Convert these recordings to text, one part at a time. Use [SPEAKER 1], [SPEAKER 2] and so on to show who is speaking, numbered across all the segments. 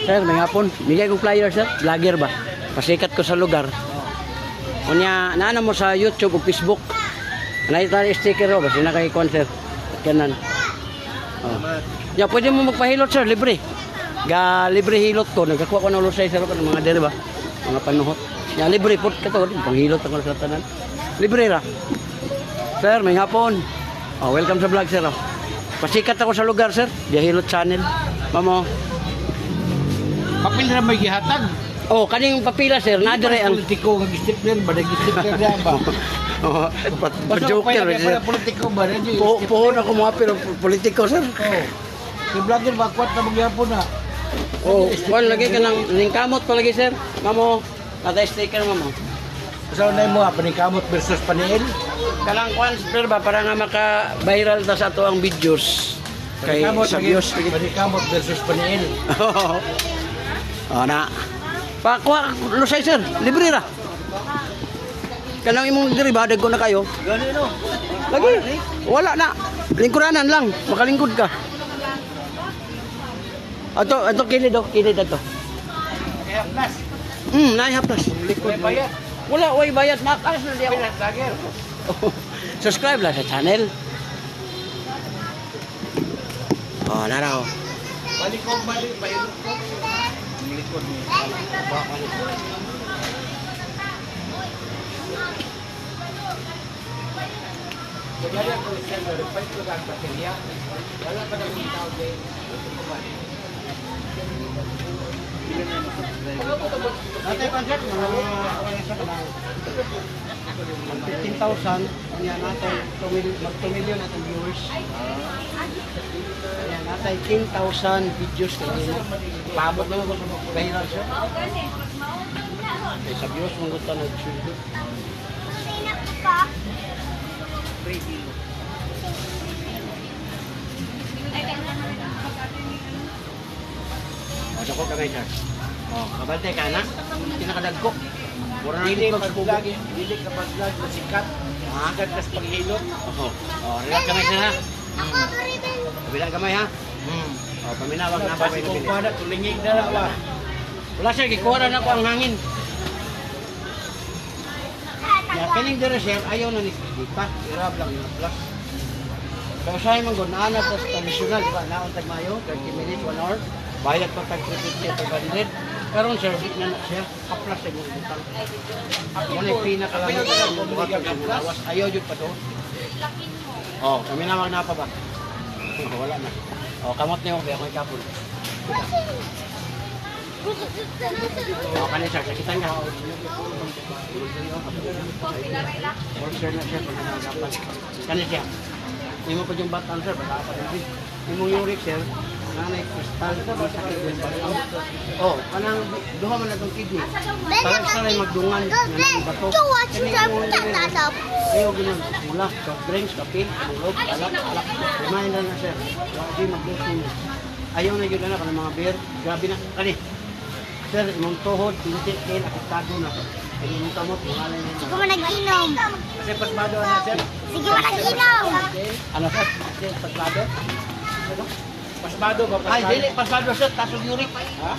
[SPEAKER 1] Sir, may hapon. Bigay ko flyer, sir. Vlogger ba? Pasikat ko sa lugar. Kunya, naano mo sa YouTube o Facebook. Nakita yung sticker o. Basta na kay sir. Kanan. Oh. Ya, pwede mo magpahilot, sir. Libre. Libre hilot ko. Nagkakuha ko ng lusay, sir. Mga dere ba? Mga panuhot. Ya, libre po. Kato, panghilot ako sa tanan. Libre ra. Sir, may hapon. Oh, welcome sa vlog, sir. Oh. Pasikat ako sa lugar, sir. Diyahilot channel. Mamo.
[SPEAKER 2] Papel na may gihatag.
[SPEAKER 1] Oh, kaning papila, sir. Nadire ang
[SPEAKER 2] politiko nga gistipler ba nagistipler na ba?
[SPEAKER 1] oh, pa-joker, sir.
[SPEAKER 2] Politiko ba na di?
[SPEAKER 1] Puhon ako mga pero politiko, sir.
[SPEAKER 2] Oh. Si vlogger ba kwat na magyapon na.
[SPEAKER 1] Oh, kuan lagi ka ng lingkamot pa lagi, sir. Mamo, nata sticker mamo.
[SPEAKER 2] Sa unay mo panikamot versus paniel.
[SPEAKER 1] Kalang kuan, sir ba para nga maka-viral ta sa ato ang videos. Kay sa views.
[SPEAKER 2] Panikamot versus paniel.
[SPEAKER 1] Oh, na. Pakuha lusay, sir. Libre ra. Kanang imong diri ba dagko na kayo?
[SPEAKER 2] Gani no.
[SPEAKER 1] Lagi. Wala na. Lingkuranan lang. Makalingkod ka. Ato kilid ato.
[SPEAKER 2] Kaya plus.
[SPEAKER 1] Naihaplas.
[SPEAKER 2] Likod bayad.
[SPEAKER 1] Wala, way bayad. Makas na di ako.
[SPEAKER 2] Vlogger.
[SPEAKER 1] Subscribe lang sa channel. Oh, naraw.
[SPEAKER 2] Balik ko bayad ko. Likod ni. Kaya ko sa report ko ang baterya. Wala pa na yung tao din.
[SPEAKER 1] Natay pansat mga 15,000 kanya natay 2 million atong viewers. Kanya natay 10,000 videos kanina. Labot na mo sa viral siya. Sa views mo gusto nag-shoot. Ako kamay sir. Oh, kabante ka na. Kinakadagko. Mura na
[SPEAKER 2] Dili
[SPEAKER 1] dito
[SPEAKER 2] pag vlog, dili kapag vlog na sikat. Sikat kas paghilot.
[SPEAKER 1] Oh, relax kamay sir ha. Kabila kamay ha. Oh, paminawag na pa
[SPEAKER 2] Kasi kung pada tulingig na lang ba.
[SPEAKER 1] wala sir, gikuha na ako ang hangin. Ya, kaning dire sir, ayaw na ni pa. Irab lang yung plus. Pero sa imong gud naana sa traditional, di ba? Naon tag mayo, 30 minutes, 1 hour. Bayad pa tag 350 per 100. Karon sir, di na sir, kaplas sa imong utang. Wala pinakalamot ang buhat ng lawas. Ayaw jud pa to. Oh, kami nawag na pa ba? Wala na. Oh, kamot niyo kaya ko ikapon. Oh, kanina sir, sakitan ka. Order na siya kung nagapan. Kanina siya. Hindi mo pa yung batang sir, baka pa rin. Hindi mo uric sir, nanay kristal, may sakit din pa rin. Oh, kanang duha man na itong kidney. Parang sa rin magdungan ng bato. Ayaw ganyan, mula, soft drinks, kape, ulog, alak. Reminder na sir, hindi mag-blessing. Ayaw na yun na kanang mga beer. Grabe na, kani. Sir, imong tuhod, pinti, kail, akitado na. Kaya imong kamot, pangalan niya.
[SPEAKER 3] Sige mo nag-inom.
[SPEAKER 2] Kasi pasmado na sir.
[SPEAKER 3] Sige mo nag-inom.
[SPEAKER 1] Ano sir? Pagkado? Ano?
[SPEAKER 2] Pasmado ba?
[SPEAKER 1] Ay, dili, pasado sir, tasog uric.
[SPEAKER 2] Ha?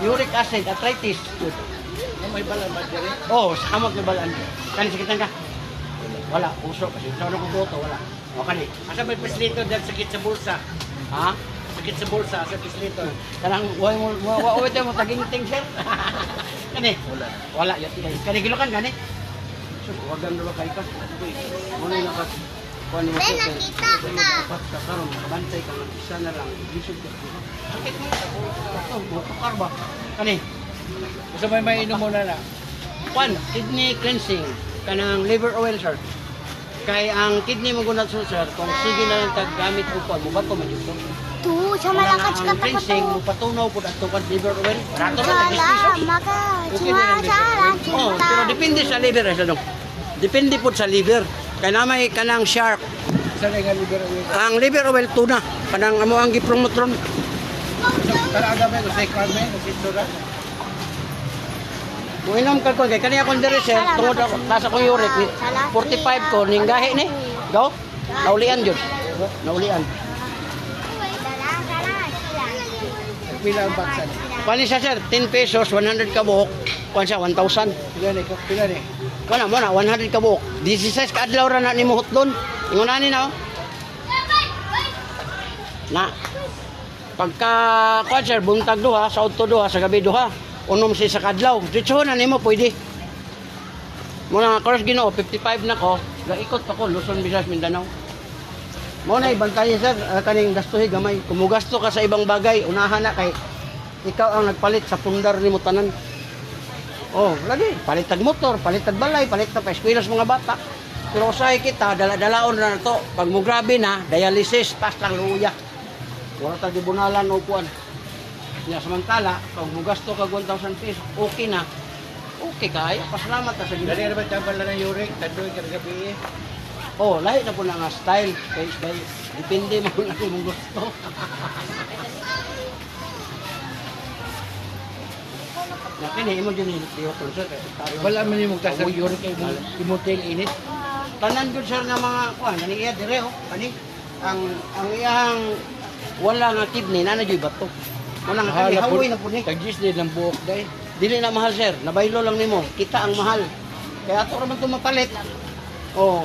[SPEAKER 1] Uric acid, arthritis.
[SPEAKER 2] May balan ba dyan?
[SPEAKER 1] Oh, sa kamot na balaan. Kani, sakitan ka? Wala, puso kasi. Sa ano kong buto, wala. O, kani.
[SPEAKER 2] Asa may pislito dyan sakit sa bulsa?
[SPEAKER 1] Ha?
[SPEAKER 2] Sakit sa bulsa, asa pislito?
[SPEAKER 1] Kanang, wawawit mo, taging-ting sir. Kani?
[SPEAKER 2] Wala.
[SPEAKER 1] Wala, yun. Kani, gilukan, kani? Sus, wag ang dalawa kay ka. Muna yung nakat. Kuhan mo
[SPEAKER 3] Ben,
[SPEAKER 1] sir.
[SPEAKER 3] nakita ka.
[SPEAKER 1] Dapat ka karon, makabantay ka ng isa na lang. Gisod ka. Sakit mo. Ito, butukar ba? Kani?
[SPEAKER 2] Gusto may inom mo na na?
[SPEAKER 1] One, kidney cleansing. Kanang liver oil, sir. Kay ang kidney mo gunat sir, kung sige na lang taggamit o pa, mubat ko man yun.
[SPEAKER 3] Tu, sa
[SPEAKER 1] Kung
[SPEAKER 3] malakas ka
[SPEAKER 1] ang cleansing,
[SPEAKER 3] to.
[SPEAKER 1] mo patunaw po at tukad liver oil. Barato na,
[SPEAKER 3] Sala,
[SPEAKER 1] tag-ispisyo.
[SPEAKER 3] maka,
[SPEAKER 1] Okay na lang
[SPEAKER 3] sala,
[SPEAKER 1] liver. Oh, pero depende sa liver, sa dong. Depende po sa liver. Kaya namay kanang shark.
[SPEAKER 2] Sa nga liver oil.
[SPEAKER 1] Ang liver oil, tuna. Kanang amo ang gipromotron.
[SPEAKER 2] Tara aga ba? Kasi karme? Kasi tura?
[SPEAKER 1] Kung inom ka ko, kay kaniya kong dire sir, tungod ako, nasa kong uric, 45 ko, ning gahi ni. Go? Naulian yun. Naulian.
[SPEAKER 3] Sala, sala, sala.
[SPEAKER 2] Pila ang baksan?
[SPEAKER 1] Kuan siya sir, 10 pesos, 100 ka buok. Kuan siya 1,000.
[SPEAKER 2] Pila ni.
[SPEAKER 1] Kuan mo na 100 ka buok. 16 ka adlaw ra na nimo hutlon. Ingon ani na oh. Na. Pagka kuan sir, buntag duha, sa udto duha, sa gabi duha. Unom si sa kadlaw. Ditso na nimo pwede. Muna course Ginoo 55 na ko, gaikot ako Luzon, Visayas, Mindanao. Mo na ibantay sir, kaning gastuhi gamay. Kumugasto ka sa ibang bagay, unahan na kay ikaw ang nagpalit sa pundar nimo tanan. Oh, lagi palit tag motor, palit tag balay, palit ta pa eskwela sa mga bata. Pero usahay kita dala-dalaon na to. Pag mo grabe na, dialysis pas lang luya. Wala ta gibunalan o kuan. Nya samantala, pag mo gasto ka 1,000 pesos, okay na. Okay kay, pasalamat ta sa Ginoo.
[SPEAKER 2] Dali na ba tambal na ng yurik? Tandoy ka gabi.
[SPEAKER 1] Oh, lahi na po na nga style. Kay depende mo na kung gusto. Nakini mo din yung concert.
[SPEAKER 2] Wala man yung magtas ng yurik kay imutil init.
[SPEAKER 1] Tanan gud sir nga mga kuan, kani iya dire oh, kani ang iyang wala nga kidney na nagyoy bato. Wala nga kani hawoy na po ni.
[SPEAKER 2] Tagis din ng buhok day.
[SPEAKER 1] Dili na mahal sir, nabaylo lang nimo. Kita ang mahal. Kaya ato ra man to mapalit. Oh,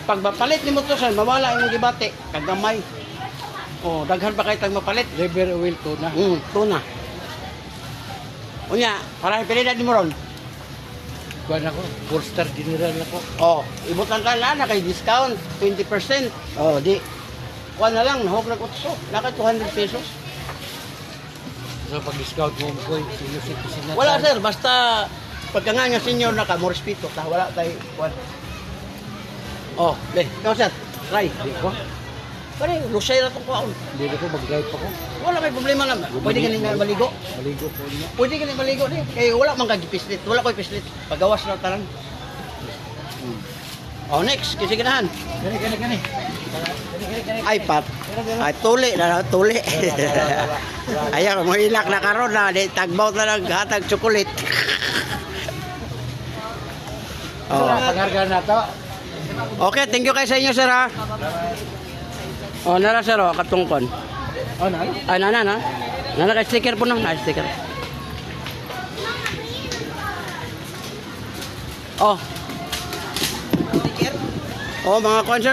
[SPEAKER 1] pag mapalit nimo to sir, mawala imong gibati, kagamay. Oh, daghan pa kay tag mapalit.
[SPEAKER 2] Liver oil to na.
[SPEAKER 1] Tuna. Unya, para pilida nimo ron.
[SPEAKER 2] Kuan ako, 4-star general ako.
[SPEAKER 1] Oh, ibutan ka na kay discount 20%. Oh, di. Kuan na lang, nahog na kutso. Naka 200 pesos.
[SPEAKER 2] So pag-discount mo ko, sinusip ko sinata.
[SPEAKER 1] Wala sir, basta pagka nga senior na ka, more respeto ka, wala tayo kuan. Oh, le, ikaw sir, try.
[SPEAKER 2] Di ko.
[SPEAKER 1] Pare, lusay na itong kuwaon.
[SPEAKER 2] Hindi ko mag-drive ako.
[SPEAKER 1] Wala may problema lang. Pwede ka nang maligo.
[SPEAKER 2] Maligo po niya.
[SPEAKER 1] Pwede ka nang maligo din. Kaya wala man kag-pislit. Wala ko'y pislit. Pagawas na tanan. Oh, next. Kasi ganahan.
[SPEAKER 2] Gani.
[SPEAKER 1] Ay, pat. Ay, tuli na. Tuli. Ayaw, mo ilak na karon na. Di, tagbaw na hatag chocolate.
[SPEAKER 2] Oh. Pagharga na to.
[SPEAKER 1] Okay, thank you kayo sa inyo, sir, ha. Oh, nara, sir, oh, katungkon.
[SPEAKER 2] Oh, na?
[SPEAKER 1] Ay, nana. Nana, kay sticker po na. Ay, sticker. Oh. Oh, mga concert.